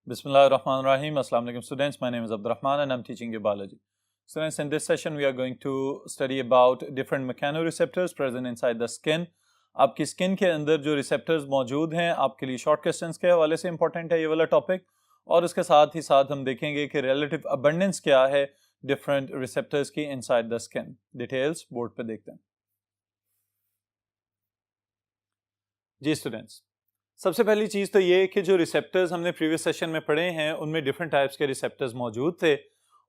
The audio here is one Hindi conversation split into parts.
Bismillahirrahmanirrahim. Assalamu alaikum students. My name is Abdurrahman and I'm teaching you biology. Students, in this session we are going to study about different mechanoreceptors present inside the skin. आपकी स्किन के अंदर जो रिसेप्टर्स मौजूद हैं आपके लिए शॉर्ट क्वेश्चंस के हवाले से इंपॉर्टेंट है ये वाला टॉपिक, और उसके साथ ही साथ हम देखेंगे कि रिलेटिव अबंडेंस क्या है डिफरेंट रिसेप्टर्स की inside the skin. Details board पे देखते हैं. जी स्टूडेंट्स, सबसे पहली चीज़ तो ये कि जो रिसेप्टर्स हमने प्रीवियस सेशन में पढ़े हैं उनमें डिफरेंट टाइप्स के रिसेप्टर्स मौजूद थे,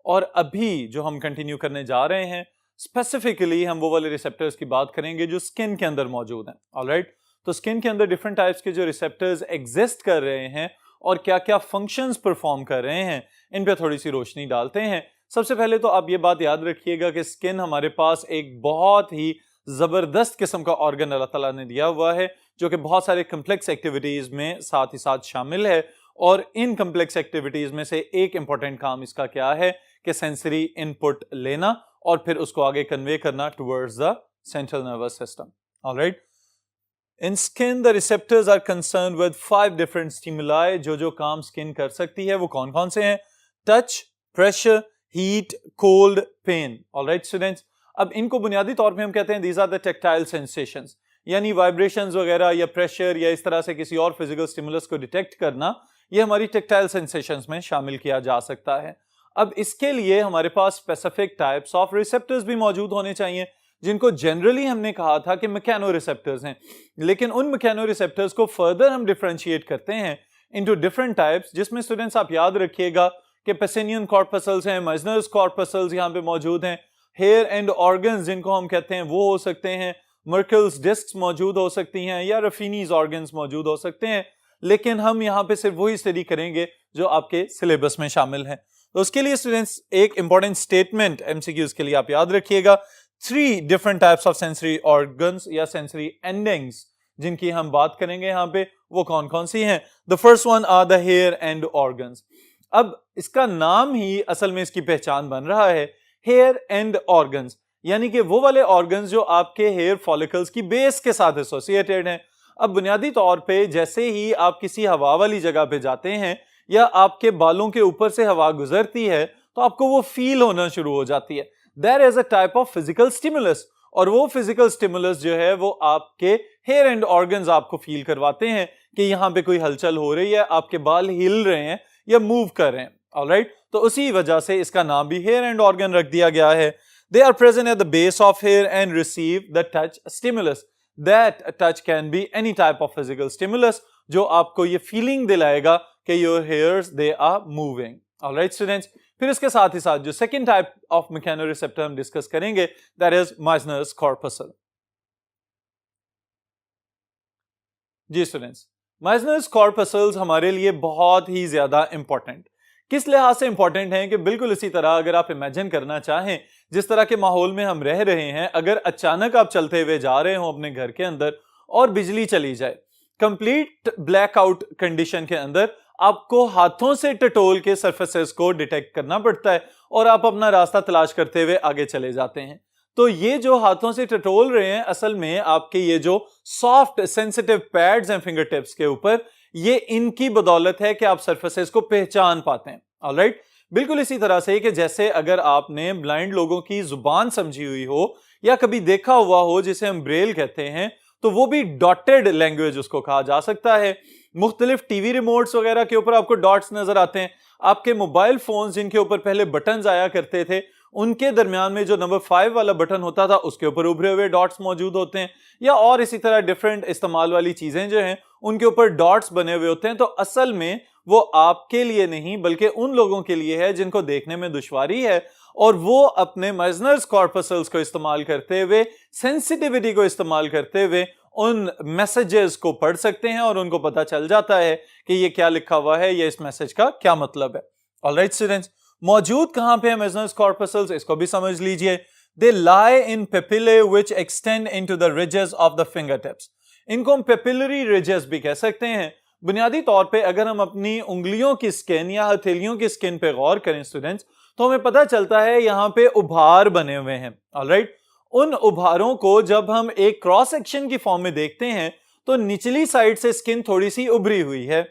और अभी जो हम कंटिन्यू करने जा रहे हैं स्पेसिफिकली हम वो वाले रिसेप्टर्स की बात करेंगे जो स्किन के अंदर मौजूद हैं. ऑलराइट, तो स्किन के अंदर डिफरेंट टाइप्स के जो रिसेप्टर्स एग्जिस्ट कर रहे हैं और क्या क्या फंक्शंस परफॉर्म कर रहे हैं इन पे थोड़ी सी रोशनी डालते हैं. सबसे पहले तो आप ये बात याद रखिएगा कि स्किन हमारे पास एक बहुत ही ज़बरदस्त किस्म का ऑर्गन अल्लाह ताला ने दिया हुआ है जो कि बहुत सारे कम्प्लेक्स एक्टिविटीज़ में साथ ही साथ शामिल है, और इन कम्प्लेक्स एक्टिविटीज़ में से एक इंपॉर्टेंट काम इसका क्या है कि सेंसरी इनपुट लेना और फिर उसको आगे कन्वे करना towards the central nervous system. Alright, in skin the receptors are concern with 5 different stimuli. जो काम स्किन कर सकती है वो कौन कौन से हैं? Touch, pressure, heat, cold, pain. Alright students, अब इनको बुनियादी तौर पे हम कहते हैं these are the tactile sensations, यानी वाइब्रेशंस वगैरह या प्रेशर या इस तरह से किसी और फिजिकल स्टिमुलस को डिटेक्ट करना, ये हमारी टेक्टाइल सेंसेशंस में शामिल किया जा सकता है. अब इसके लिए हमारे पास स्पेसिफिक टाइप्स ऑफ रिसेप्टर्स भी मौजूद होने चाहिए जिनको जनरली हमने कहा था कि मैकेनो रिसेप्टर्स हैं, लेकिन उन मैकेनो रिसेप्टर्स को फर्दर हम डिफरेंशिएट करते हैं इनटू डिफरेंट टाइप्स, जिसमें स्टूडेंट्स आप याद रखिएगा कि पेसिनियन कॉर्पसल्स हैं, मेजनर्स कॉर्पसल्स यहाँ पे मौजूद हैं, हेयर एंड ऑर्गन्स जिनको हम कहते हैं वो हो सकते हैं, मर्कल्स डिस्क्स मौजूद हो सकती हैं या रफीनीज ऑर्गन्स मौजूद हो सकते हैं, लेकिन हम यहाँ पे सिर्फ वही स्टडी करेंगे जो आपके सिलेबस में शामिल है. तो उसके लिए स्टूडेंट्स एक इंपॉर्टेंट स्टेटमेंट एमसीक्यूज के लिए आप याद रखिएगा. 3 different types of sensory organs या सेंसरी एंडिंग्स जिनकी हम बात करेंगे यहाँ पे वो कौन कौन सी हैं. The first one are the hair end organs. अब इसका नाम ही असल में इसकी पहचान बन रहा है, हेयर एंड ऑर्गन्स, यानी कि वो वाले ऑर्गन्स जो आपके हेयर फॉलिकल्स की बेस के साथ एसोसिएटेड हैं. अब बुनियादी तौर पे जैसे ही आप किसी हवा वाली जगह पे जाते हैं या आपके बालों के ऊपर से हवा गुजरती है तो आपको वो फील होना शुरू हो जाती है. There is a type of physical stimulus, और वो फिजिकल स्टिमुलस जो है वो आपके हेयर एंड ऑर्गन्स आपको फील करवाते हैं कि यहाँ पे कोई हलचल हो रही है, आपके बाल हिल रहे हैं या मूव कर रहे हैं. ऑलराइट, तो उसी वजह से इसका नाम भी हेयर एंड ऑर्गन रख दिया गया है. They are present at the base of hair and receive the touch stimulus. That touch can be any type of physical stimulus जो आपको ये फीलिंग दिलाएगा कि your hairs they are moving. Alright students, फिर इसके साथ ही साथ जो सेकेंड टाइप ऑफ मैकेनोरिसेप्टर हम डिस्कस करेंगे that is Meissner's corpuscle. जी स्टूडेंट्स, Meissner's corpuscles हमारे लिए बहुत ही ज्यादा इंपॉर्टेंट किस लिहाज से इंपॉर्टेंट है कि बिल्कुल इसी तरह अगर आप इमेजिन करना चाहें जिस तरह के माहौल में हम रह रहे हैं, अगर अचानक आप चलते हुए जा रहे हो अपने घर के अंदर और बिजली चली जाए, कंप्लीट ब्लैकआउट कंडीशन के अंदर आपको हाथों से टटोल के सरफेसेस को डिटेक्ट करना पड़ता है और आप अपना रास्ता तलाश करते हुए आगे चले जाते हैं. तो ये जो हाथों से टटोल रहे हैं असल में आपके ये जो सॉफ्ट सेंसिटिव पैड्स हैं फिंगर टिप्स के ऊपर, ये इनकी बदौलत है कि आप सरफेसेस को पहचान पाते हैं. ऑलराइट, बिल्कुल इसी तरह से कि जैसे अगर आपने ब्लाइंड लोगों की जुबान समझी हुई हो या कभी देखा हुआ हो जिसे हम ब्रेल कहते हैं, तो वो भी डॉटेड लैंग्वेज उसको कहा जा सकता है. मुख्तलिफ टीवी रिमोट्स वगैरह के ऊपर आपको डॉट्स नजर आते हैं. आपके मोबाइल फोन जिनके ऊपर पहले बटन्स आया करते थे उनके दरमियान में जो नंबर 5 वाला बटन होता था उसके ऊपर उभरे हुए डॉट्स मौजूद होते हैं, या और इसी तरह डिफरेंट इस्तेमाल वाली चीजें जो हैं उनके ऊपर डॉट्स बने हुए होते हैं. तो असल में वो आपके लिए नहीं बल्कि उन लोगों के लिए है जिनको देखने में दुश्वारी है, और वो अपने मेजनर्स कॉर्पसल्स को इस्तेमाल करते हुए, सेंसिटिविटी को इस्तेमाल करते हुए उन मैसेजेस को पढ़ सकते हैं और उनको पता चल जाता है कि ये क्या लिखा हुआ है या इस मैसेज का क्या मतलब है. ऑलराइट स्टूडेंट्स, मौजूद कहां पे है मेजनर्स कॉर्पसल्स इसको भी समझ लीजिए. They lie in papillae which extend into the ridges of the finger tips. इनको हम पेपिलरी रिजेस भी कह सकते हैं. बुनियादी तौर पे अगर हम अपनी उंगलियों की स्किन या हथेलियों की स्किन पे गौर करें स्टूडेंट्स, तो हमें पता चलता है यहाँ पे उभार बने हुए हैं. ऑलराइट, उन उभारों को जब हम एक क्रॉस सेक्शन की फॉर्म में देखते हैं तो निचली साइड से स्किन थोड़ी सी उभरी हुई है.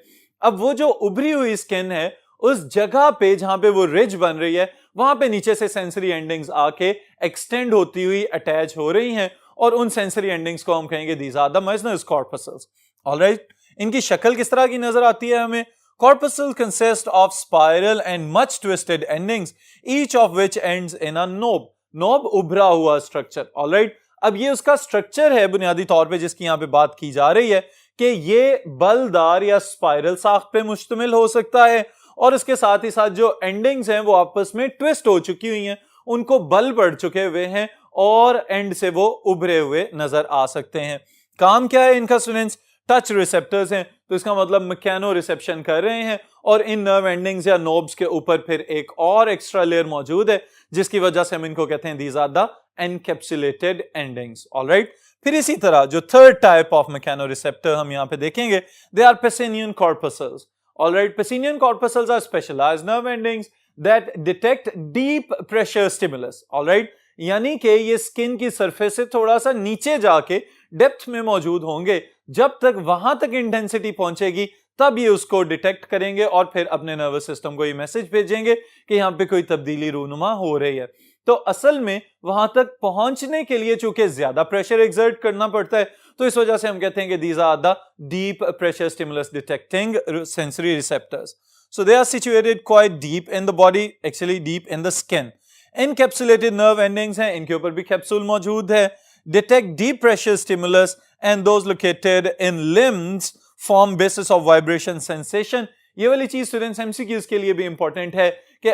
अब वो जो उभरी हुई स्किन है उस जगह पे जहां पे वो रिज बन रही है वहां पे नीचे से सेंसरी एंडिंग्स आके एक्सटेंड होती हुई अटैच हो रही हैं और उन सेंसरी एंडिंग्स को हम कहेंगे these are the Meissner's corpuscles. Alright, इनकी शक्ल किस तरह की नजर आती है हमें? Corpuscle consist of spiral and much twisted endings, each of which ends in a knob. Knob उभरा हुआ स्ट्रक्चर। ऑलराइट, अब ये उसका स्ट्रक्चर है बुनियादी तौर पे जिसकी यहां पे बात की जा रही है कि ये बलदार या स्पाइरल साख पे मुश्तमिल हो सकता है और इसके साथ ही साथ जो एंडिंग्स हैं वो आपस में ट्विस्ट हो चुकी हुई हैं, उनको बल पड़ चुके हुए हैं और एंड से वो उभरे हुए नजर आ सकते हैं। काम क्या है इनका स्टूडेंट्स? टच रिसेप्टर्स हैं, तो इसका मतलब मैकेनो रिसेप्शन कर रहे हैं और इन नर्व एंडिंग्स या नोब्स के ऊपर फिर एक और एक्स्ट्रा लेयर मौजूद है जिसकी वजह से हम इनको कहते हैं these are the encapsulated endings. Alright, फिर इसी तरह जो third type of mechanoreceptor हम यहां पे देखेंगे they are Pacinian corpuscles. Alright, Pacinian corpuscles are specialised nerve endings that detect deep pressure stimulus. Alright, यानी कि ये स्किन की सरफेस से थोड़ा सा नीचे जाके डेप्थ में मौजूद होंगे, जब तक वहां तक इंटेंसिटी पहुंचेगी तब ये उसको डिटेक्ट करेंगे और फिर अपने नर्वस सिस्टम को ये मैसेज भेजेंगे कि यहां पे कोई तब्दीली रूनुमा हो रही है। तो असल में वहां तक पहुंचने के लिए चूंकि ज्यादा प्रेशर एक्सर्ट करना पड़ता है तो इस वजह से हम कहते हैं कि these are the deep pressure stimulus detecting sensory receptors. So they are situated quite deep in the body, actually deep in the skin. Encapsulated nerve endings हैं, इनके ऊपर भी कैप्सूल मौजूद है। Detect deep pressure stimulus and those located in limbs form basis of vibration sensation। ये वाली चीज स्टूडेंट्स एमसीक्यूज के लिए भी इंपॉर्टेंट है कि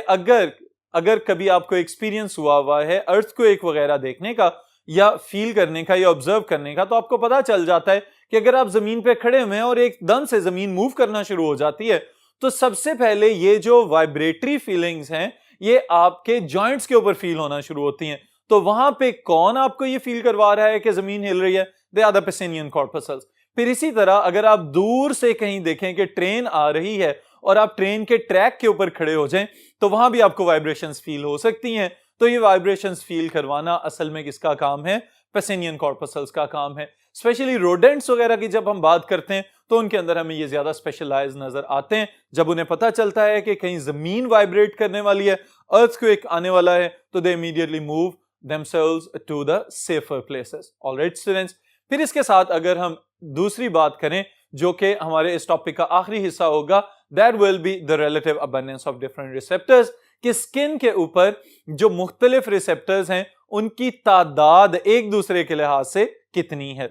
अगर कभी आपको एक्सपीरियंस हुआ है अर्थक्वेक वगैरह देखने का या फील करने का या ऑब्जर्व करने का, तो आपको पता चल जाता है कि अगर आप जमीन पे खड़े हुए हैं और एकदम से जमीन मूव करना शुरू हो जाती है तो सबसे पहले ये जो वाइब्रेटरी फीलिंग्स हैं ये आपके जॉइंट्स के ऊपर फील होना शुरू होती हैं। तो वहां पे कौन आपको ये फील करवा रहा है कि जमीन हिल रही है? They are the Pacinian corpuscles. फिर इसी तरह अगर आप दूर से कहीं देखें कि ट्रेन आ रही है और आप ट्रेन के ट्रैक के ऊपर खड़े हो जाएं तो वहां भी आपको वाइब्रेशंस फील हो सकती हैं। तो ये वाइब्रेशंस फील करवाना असल में किसका काम है? पेसिनियन कॉर्पसल्स का काम है। स्पेशली रोडेंट्स वगैरह की जब हम बात करते हैं तो उनके अंदर हमें ये ज्यादा स्पेशलाइज नजर आते हैं। जब उन्हें पता चलता है कि कहीं जमीन वाइब्रेट करने वाली है, अर्थक्वेक आने वाला है, तो दे immediately move themselves to the safer places। Alright students, फिर इसके साथ अगर हम दूसरी बात करें जो कि हमारे इस टॉपिक का आखिरी हिस्सा होगा, that will be the relative abundance of different receptors, कि स्किन के ऊपर जो मुख्तलिफ रिसेप्टर्स हैं उनकी तादाद एक दूसरे के लिहाज से कितनी है।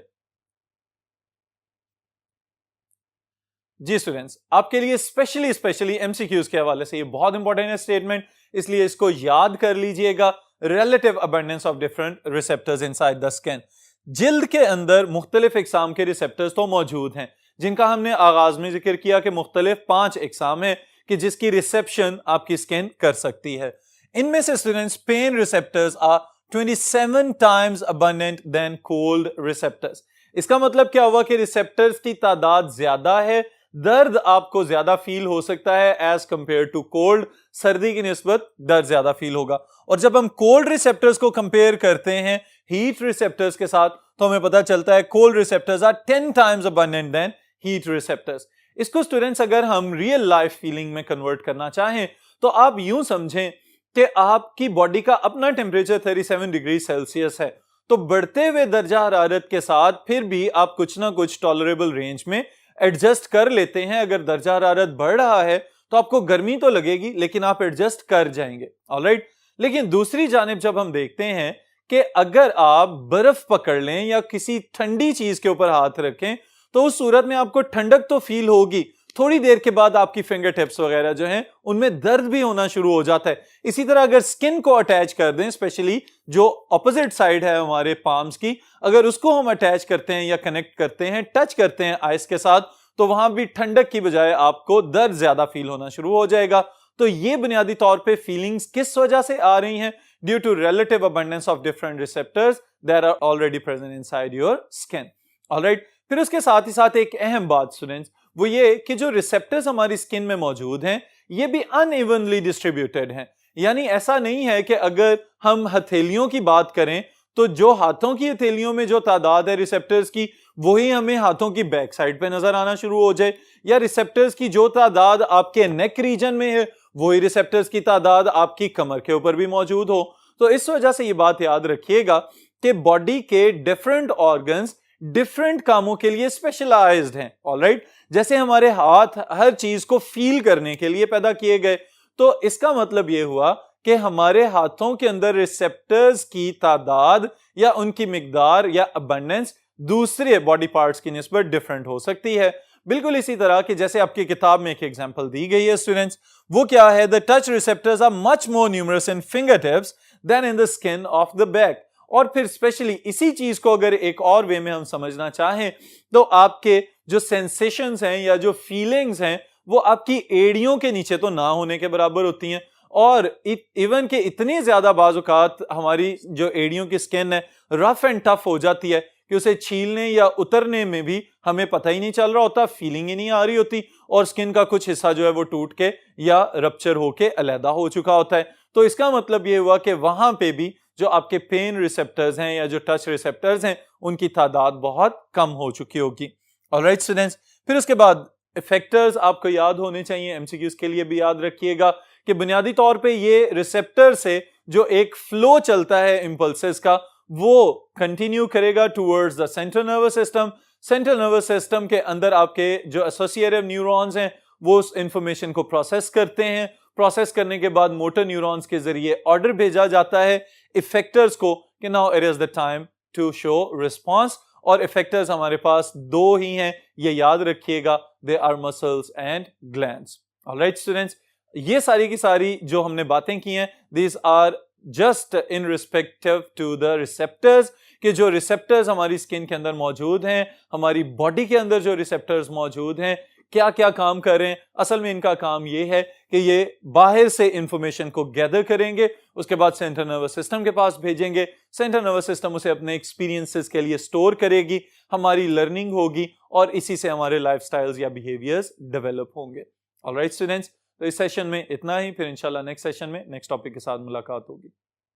जी स्टूडेंट्स, आपके लिए स्पेशली एमसीक्यूज के हवाले से ये बहुत इंपॉर्टेंट है स्टेटमेंट, इसलिए इसको याद कर लीजिएगा। relative abundance of different receptors inside the skin। जिल्द के अंदर मुख्तलिफ इकसाम के रिसेप्टर्स तो मौजूद हैं जिनका हमने आगाज में जिक्र किया कि मुख्तलिफ 5 इकसाम है कि जिसकी रिसेप्शन आपकी स्किन कर सकती है। इनमें से students pain receptors are 27 times abundant than cold receptors। इसका मतलब क्या हुआ कि रिसेप्टर्स की तादाद ज्यादा है, दर्द आपको ज्यादा फील हो सकता है एज कंपेयर टू कोल्ड। सर्दी की निस्बत दर्द ज्यादा फील होगा। और जब हम कोल्ड रिसेप्टर्स को कंपेयर करते हैं हीट रिसेप्टर्स के साथ तो हमें पता चलता है cold receptors are 10 times abundant than heat receptors. इसको स्टूडेंट्स अगर हम रियल लाइफ फीलिंग में कन्वर्ट करना चाहें तो आप यूं समझें कि आपकी बॉडी का अपना टेम्परेचर 37 डिग्री सेल्सियस है, तो बढ़ते हुए दर्जा हरारत के साथ फिर भी आप कुछ ना कुछ टॉलरेबल रेंज में एडजस्ट कर लेते हैं। अगर दर्जा हरारत बढ़ रहा है तो आपको गर्मी तो लगेगी लेकिन आप एडजस्ट कर जाएंगे। ऑलराइट, लेकिन दूसरी जानिब जब हम देखते हैं कि अगर आप बर्फ पकड़ लें या किसी ठंडी चीज के ऊपर हाथ रखें तो उस सूरत में आपको ठंडक तो फील होगी, थोड़ी देर के बाद आपकी फिंगर टिप्स वगैरह जो हैं उनमें दर्द भी होना शुरू हो जाता है। इसी तरह अगर स्किन को अटैच कर दें, स्पेशली जो ऑपोजिट साइड है हमारे पाम्स की, अगर उसको हम अटैच करते हैं या कनेक्ट करते हैं, टच करते हैं आइस के साथ, तो वहां भी ठंडक की बजाय आपको दर्द ज्यादा फील होना शुरू हो जाएगा। तो ये बुनियादी तौर पे फीलिंग्स किस वजह से आ रही हैं? Due to relative abundance of different receptors that are already present inside your skin. Alright, फिर उसके साथ ही साथ एक अहम बात स्टूडेंट्स वो ये कि जो रिसेप्टर्स हमारी स्किन में मौजूद हैं ये भी अनइवनली डिस्ट्रीब्यूटेड हैं। यानी ऐसा नहीं है कि अगर हम हथेलियों की बात करें तो जो हाथों की हथेलियों में जो तादाद है रिसेप्टर्स की वही हमें हाथों की बैक साइड पे नजर आना शुरू हो जाए, या रिसेप्टर्स की जो तादाद आपके नेक रीजन में है वही रिसेप्टर्स की तादाद आपकी कमर के ऊपर भी मौजूद हो। तो इस वजह से ये बात याद रखिएगा कि बॉडी के डिफरेंट ऑर्गन्स डिफरेंट कामों के लिए स्पेशलाइज्ड हैं। ऑलराइट, जैसे हमारे हाथ हर चीज को फील करने के लिए पैदा किए गए, तो इसका मतलब यह हुआ कि हमारे हाथों के अंदर रिसेप्टर्स की तादाद या उनकी मिकदार या अबंडेंस दूसरे बॉडी पार्ट्स की निस्बत डिफरेंट हो सकती है। बिल्कुल इसी तरह कि जैसे आपकी किताब में एक एग्जांपल दी गई है स्टूडेंट्स, वो क्या है, the touch receptors are much more numerous in finger tips than in the skin of the back. और फिर स्पेशली इसी चीज को अगर एक और वे में हम समझना चाहें तो आपके जो सेंसेशंस हैं या जो फीलिंग्स हैं वो आपकी एड़ियों के नीचे तो ना होने के बराबर होती हैं, और इवन के इतनी ज्यादा बाजुकात हमारी जो एड़ियों की स्किन है रफ एंड टफ हो जाती है कि उसे छीलने या उतरने में भी हमें पता ही नहीं चल रहा होता, फीलिंग ही नहीं आ रही होती, और स्किन का कुछ हिस्सा जो है वो टूट के या रप्चर होके अलहदा हो चुका होता है। तो इसका मतलब ये हुआ कि वहां पे भी जो आपके पेन रिसेप्टर्स हैं या जो टच रिसेप्टर्स हैं उनकी तादाद बहुत कम हो चुकी होगी। ऑलराइट स्टूडेंट्स, फिर उसके बाद इफेक्टर्स आपको याद होने चाहिए, एमसीक्यूज के लिए भी याद रखिएगा कि बुनियादी तौर पे ये रिसेप्टर से जो एक फ्लो चलता है इंपल्सेस का वो कंटिन्यू करेगा towards the central nervous system. Central nervous system के अंदर आपके जो एसोसिएटिव न्यूरॉन्स हैं वो उस इंफॉर्मेशन को प्रोसेस करते हैं, प्रोसेस करने के बाद मोटर न्यूरॉन्स के जरिए ऑर्डर भेजा जाता है इफेक्टर्स को कि now it is the time to show response. और इफेक्टर्स हमारे पास दो ही हैं, ये याद रखिएगा, they are muscles and glands. Alright students, ये सारी की सारी जो हमने बातें की हैं these are just in respective to the receptors, कि जो रिसेप्टर्स हमारी स्किन के अंदर मौजूद हैं, हमारी बॉडी के अंदर जो रिसेप्टर्स मौजूद हैं क्या क्या काम कर रहे हैं। असल में इनका काम ये है कि ये बाहर से इंफॉर्मेशन को गैदर करेंगे, उसके बाद सेंट्रल नर्वस सिस्टम के पास भेजेंगे, सेंट्रल नर्वस सिस्टम उसे अपने एक्सपीरियंसेस के लिए स्टोर करेगी, हमारी लर्निंग होगी और इसी से हमारे लाइफस्टाइल्स या बिहेवियर्स डेवलप होंगे। ऑलराइट स्टूडेंट्स, तो इस सेशन में इतना ही, फिर इंशाल्लाह नेक्स्ट सेशन में नेक्स्ट टॉपिक के साथ मुलाकात होगी।